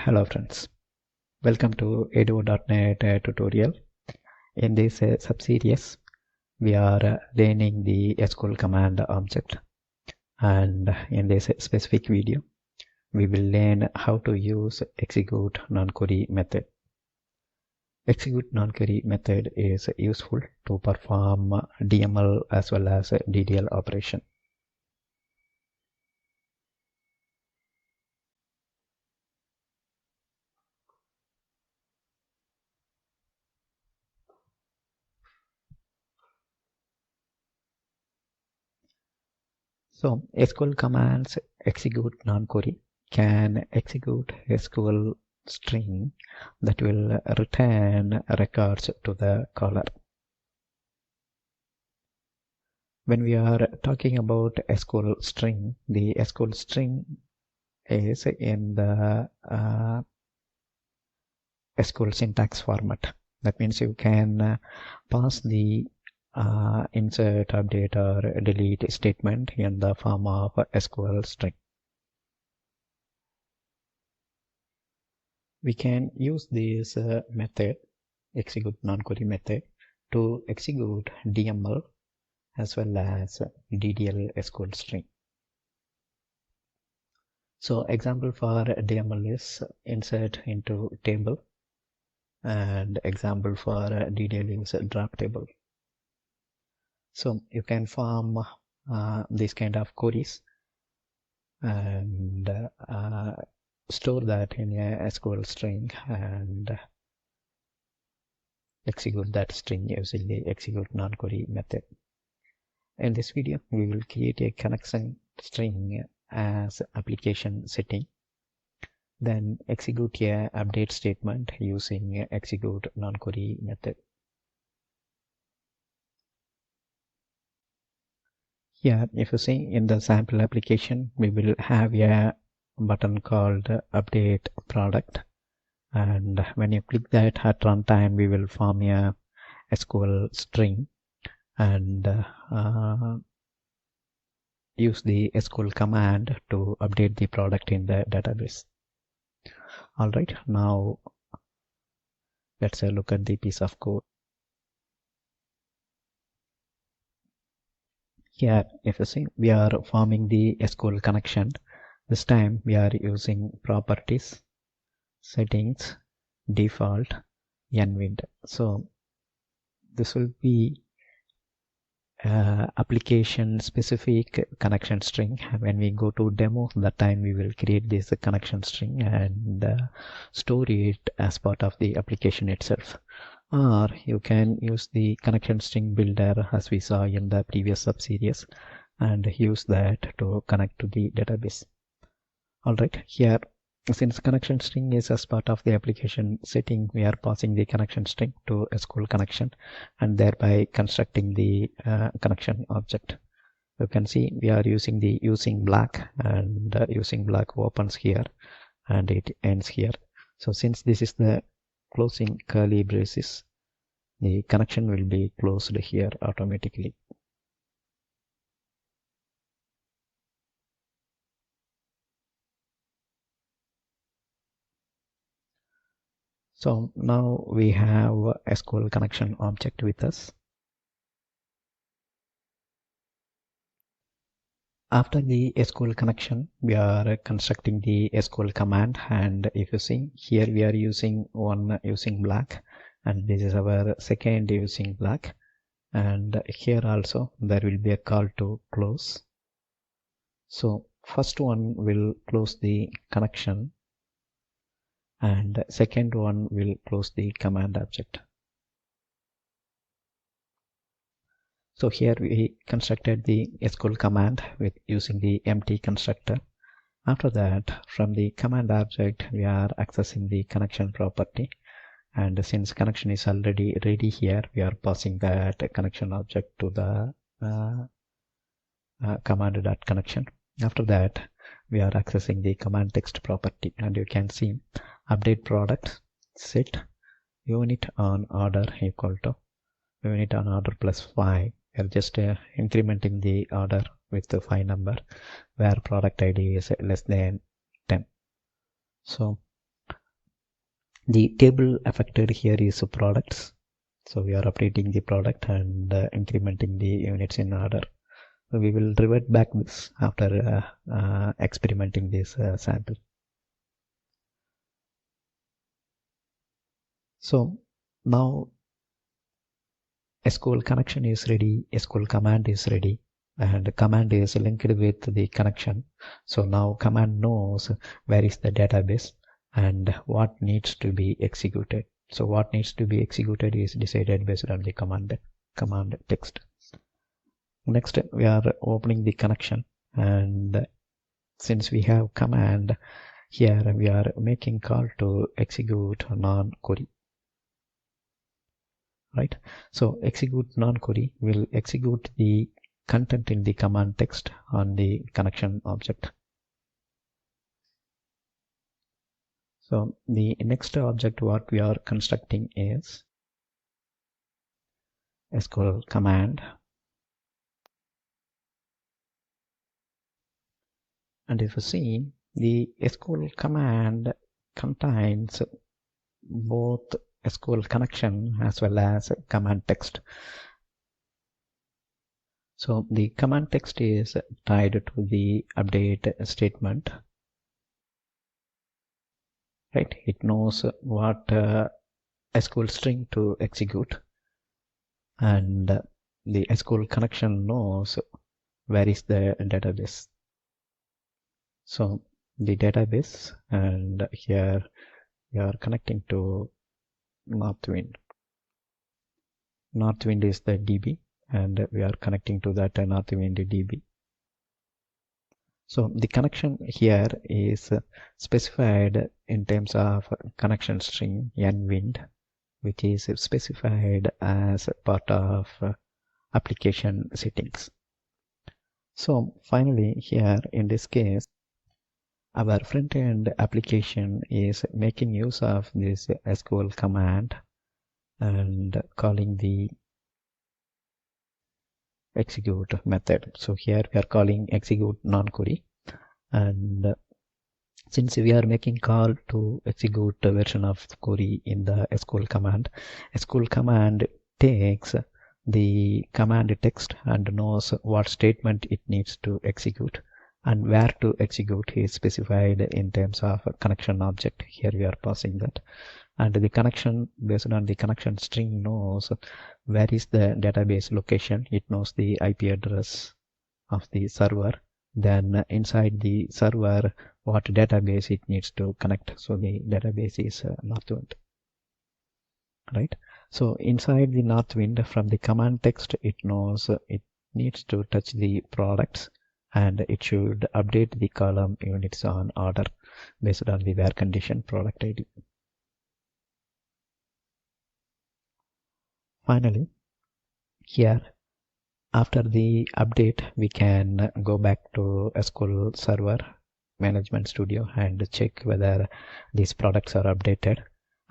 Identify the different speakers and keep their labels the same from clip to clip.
Speaker 1: Hello friends, welcome to edu.net tutorial. In this sub-series, we are learning the SqlCommand object, and in this specific video, we will learn how to use ExecuteNonQuery method. ExecuteNonQuery method is useful to perform DML as well as DDL operation. So SqlCommands ExecuteNonQuery can execute SQL string that will return records to the caller. When we are talking about SQL string, the SQL string is in the SQL syntax format. That means you can pass the insert, update, or delete statement in the form of SQL string. We can use this method, ExecuteNonQuery method, to execute DML as well as DDL SQL string. So example for DML is insert into table, and example for DDL is drop table. So you can form this kind of queries and store that in a SQL string and execute that string using the ExecuteNonQuery method. In this video, we will create a connection string as application setting, then execute a update statement using ExecuteNonQuery method. Here, if you see in the sample application, we will have a button called update product, and when you click that at runtime, we will form a SQL string and use the SqlCommand to update the product in the database. Alright, now let's look at the piece of code. Here, if you see, we are forming the SQL connection. This time we are using properties, settings, default, NorthWind. So this will be application specific connection string. When we go to demo, that time we will create this connection string and store it as part of the application itself. Or you can use the connection string builder as we saw in the previous sub-series and use that to connect to the database. Alright, here since connection string is as part of the application setting, we are passing the connection string to SQL connection and thereby constructing the connection object. You can see we are using the using black, and using black opens here and it ends here. So since this is the closing curly braces, the connection will be closed here automatically. So now we have a SQL connection object with us. After the SQL connection, we are constructing the SQL command, and if you see here, we are using one using black, and this is our second using black, and here also there will be a call to close. So first one will close the connection and second one will close the command object. So here we constructed the SQL command with using the empty constructor. After that, from the command object, we are accessing the connection property, and since connection is already ready here, we are passing that connection object to the command.connection. After that, we are accessing the command text property, and you can see update product set unit on order equal to unit on order plus 5. We are just incrementing the order with the 5 number where product ID is less than 10. So The table affected here is products. So we are updating the product and incrementing the units in order. So we will revert back this after experimenting this sample. So now SQL connection is ready, SQL command is ready, and the command is linked with the connection. So now command knows where is the database and what needs to be executed. So what needs to be executed is decided based on the command text. Next, we are opening the connection, and since we have command here, we are making call to execute non-query. Right, so execute non-query will execute the content in the command text on the connection object. So the next object what we are constructing is SqlCommand, and if you see, the SqlCommand contains both SQL connection as well as command text. So the command text is tied to the update statement. Right, it knows what SQL string to execute, and the SQL connection knows where is the database. So the database, and here we are connecting to NorthWind. NorthWind is the DB, and we are connecting to that NorthWind DB. So the connection here is specified in terms of connection string NWind, which is specified as part of application settings. So finally, here in this case, our front-end application is making use of this SQL command and calling the execute method. So here we are calling execute non-query, and since we are making call to execute a version of the query in the SQL command takes the command text and knows what statement it needs to execute, and where to execute is specified in terms of a connection object. Here we are passing that, and the connection based on the connection string knows where is the database location. It knows the IP address of the server, then inside the server what database it needs to connect. So the database is NorthWind. Right, so inside the NorthWind, from the command text, it knows it needs to touch the products, and it should update the column units on order based on the where condition product ID. Finally, here after the update, we can go back to SQL Server Management Studio and check whether these products are updated.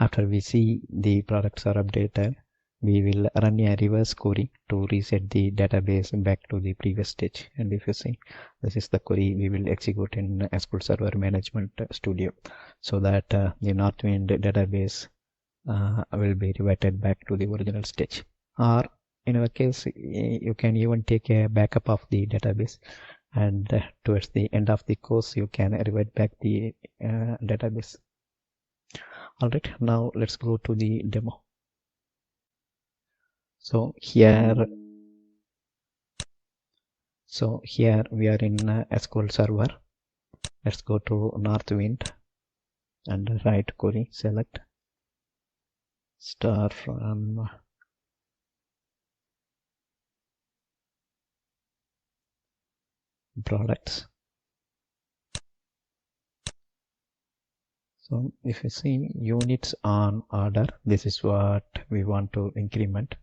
Speaker 1: After we see the products are updated, we will run a reverse query to reset the database back to the previous stage. And if you see, this is the query we will execute in SQL Server Management Studio, so that the NorthWind database will be reverted back to the original stage. Or in our case, you can even take a backup of the database, and towards the end of the course you can revert back the database. Alright, now let's go to the demo. So here we are in SQL Server. Let's go to NorthWind and write query, select star from products. So if you see units on order, this is what we want to increment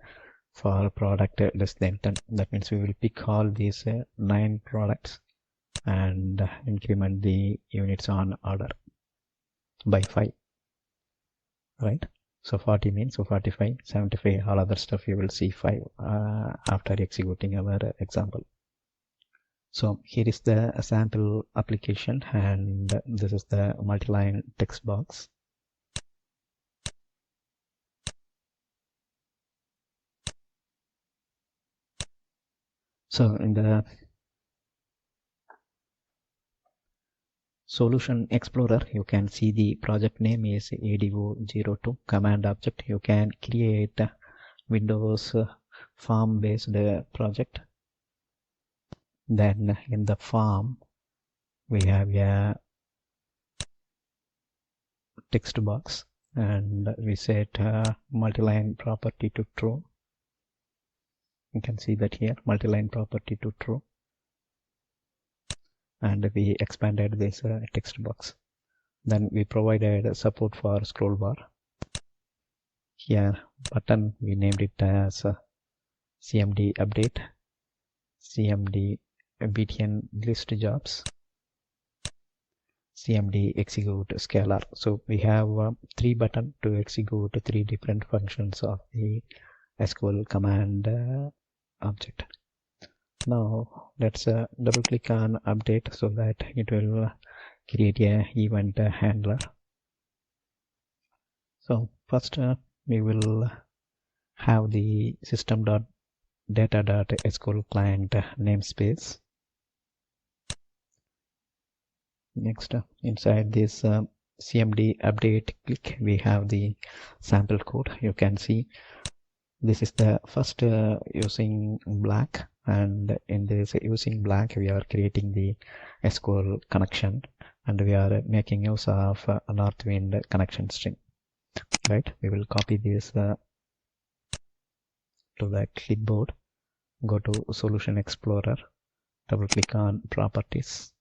Speaker 1: for product less than 10. That means we will pick all these 9 products and increment the units on order by 5. Right, so 40 means, so 45, 75, all other stuff you will see 5 after executing our example. So here is the sample application, and this is the multi-line text box. So in the Solution Explorer, you can see the project name is ADO02 command object. You can create a Windows form based project. Then in the form we have a text box and we set multi-line property to true. You can see that here, multi-line property to true, and we expanded this text box. Then we provided support for scroll bar. Here button we named it as CMD update, CMD btn list jobs, CMD execute scalar. So we have 3 buttons to execute 3 different functions of the SqlCommand object. Now let's double click on update so that it will create a event handler. So first we will have the system.data.sql client namespace. Next, inside this CMD update click, we have the sample code. You can see this is the first using black, and in this using black we are creating the SQL connection and we are making use of NorthWind connection string. Right, we will copy this to the clipboard, go to Solution Explorer, double click on Properties,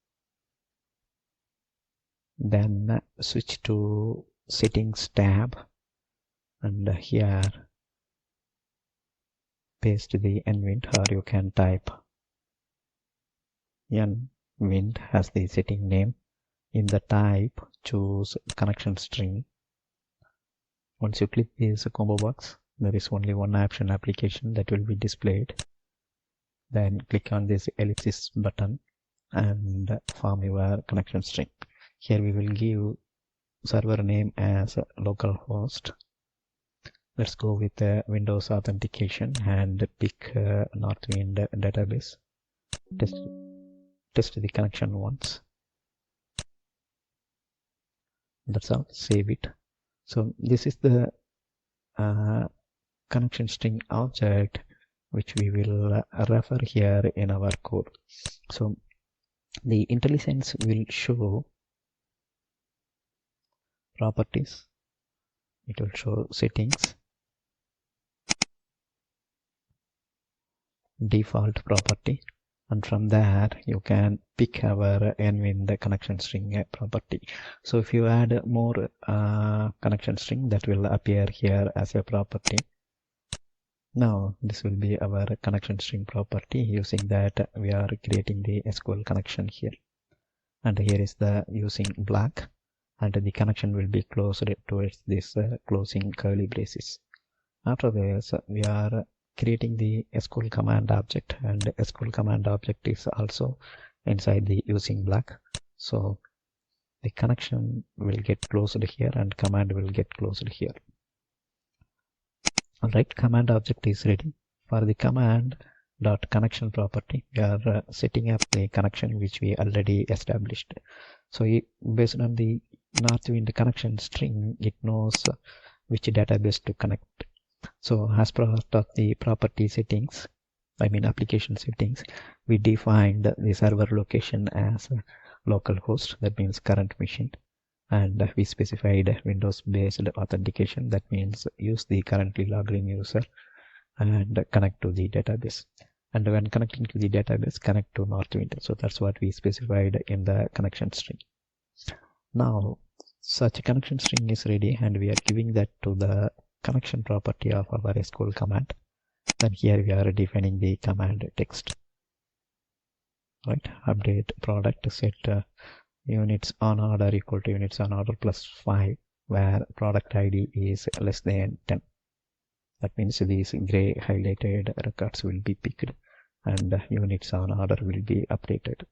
Speaker 1: then switch to Settings tab, and here paste the NWind, or you can type NWind as the setting name. In the type, choose connection string. Once you click this combo box, there is only one option application that will be displayed. Then click on this ellipsis button and form your connection string. Here we will give server name as localhost. Let's go with Windows authentication and pick NorthWind database. Test the connection once. That's all. Save it. So this is the connection string object which we will refer here in our code. So the IntelliSense will show properties, it will show settings, default property, and from there you can pick our NWind connection string property. So if you add more connection string, that will appear here as a property. Now this will be our connection string property. Using that we are creating the SQL connection here, and here is the using black, and the connection will be closed towards this closing curly braces. After this we are creating the SqlCommand object, and SqlCommand object is also inside the using black. So the connection will get closed here and command will get closed here. Alright, command object is ready. For the command dot connection property, we are setting up the connection which we already established. So based on the NorthWind connection string, it knows which database to connect. So as part of the property settings, application settings, we defined the server location as localhost, that means current machine, and we specified Windows based authentication, that means use the currently logged in user and connect to the database. And when connecting to the database, connect to NorthWind. So that's what we specified in the connection string. Now such connection string is ready, and we are giving that to the connection property of our SqlCommand. Then here we are defining the command text. Right, update product set units on order equal to units on order plus 5, where product ID is less than 10. That means these gray highlighted records will be picked and units on order will be updated.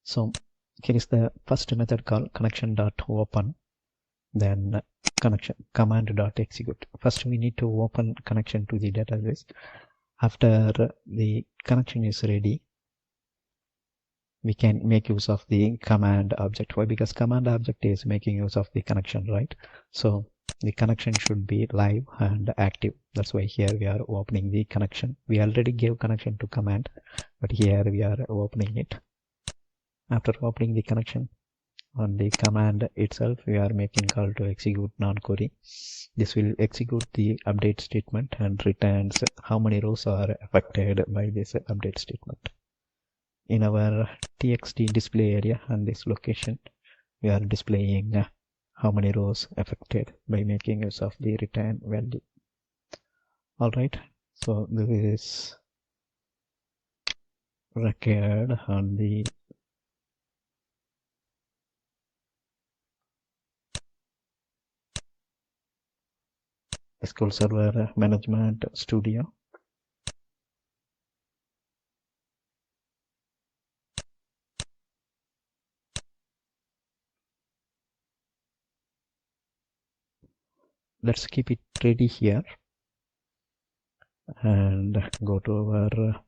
Speaker 1: So here is the first method called connection.open, then connection command.execute. First we need to open connection to the database. After the connection is ready, we can make use of the command object. Why? Because command object is making use of the connection, right? So the connection should be live and active. That's why here we are opening the connection. We already gave connection to command, but here we are opening it. After opening the connection, on the command itself, we are making call to execute non-query. This will execute the update statement and returns how many rows are affected by this update statement. In our txt display area and this location, we are displaying how many rows affected by making use of the return value. Alright, so this is record on the SQL Server Management Studio. Let's keep it ready here and go to our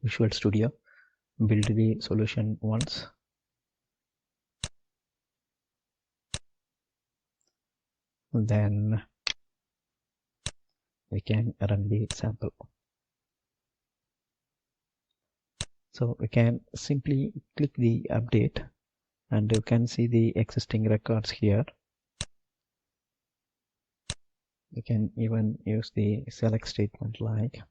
Speaker 1: Visual Studio, build the solution once. Then we can run the sample. So we can simply click the update and you can see the existing records here. You can even use the select statement like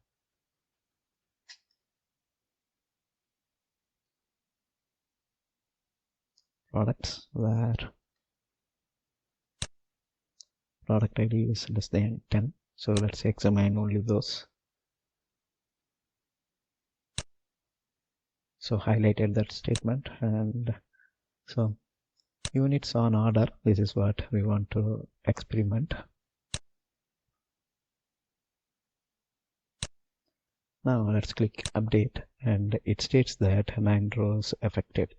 Speaker 1: products where product ID is less than 10. So let's examine only those. So highlighted that statement, and so units on order, this is what we want to experiment. Now let's click update and it states that 9 rows affected,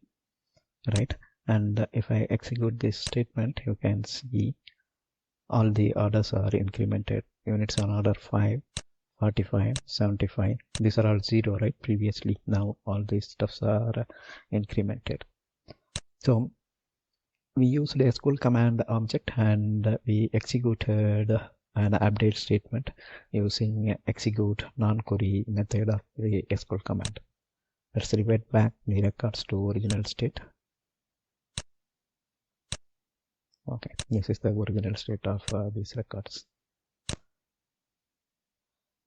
Speaker 1: right? And if I execute this statement, you can see all the orders are incremented. Units on order 5, 45, 75. These are all 0, right? Previously, now all these stuffs are incremented. So we used a SqlCommand object and we executed an update statement using ExecuteNonQuery method of the SqlCommand. Let's revert back the records to original state. Okay, this is the original state of these records.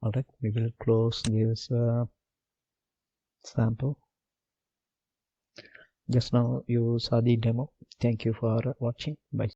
Speaker 1: Alright, we will close this sample. Just now you saw the demo. Thank you for watching. Bye.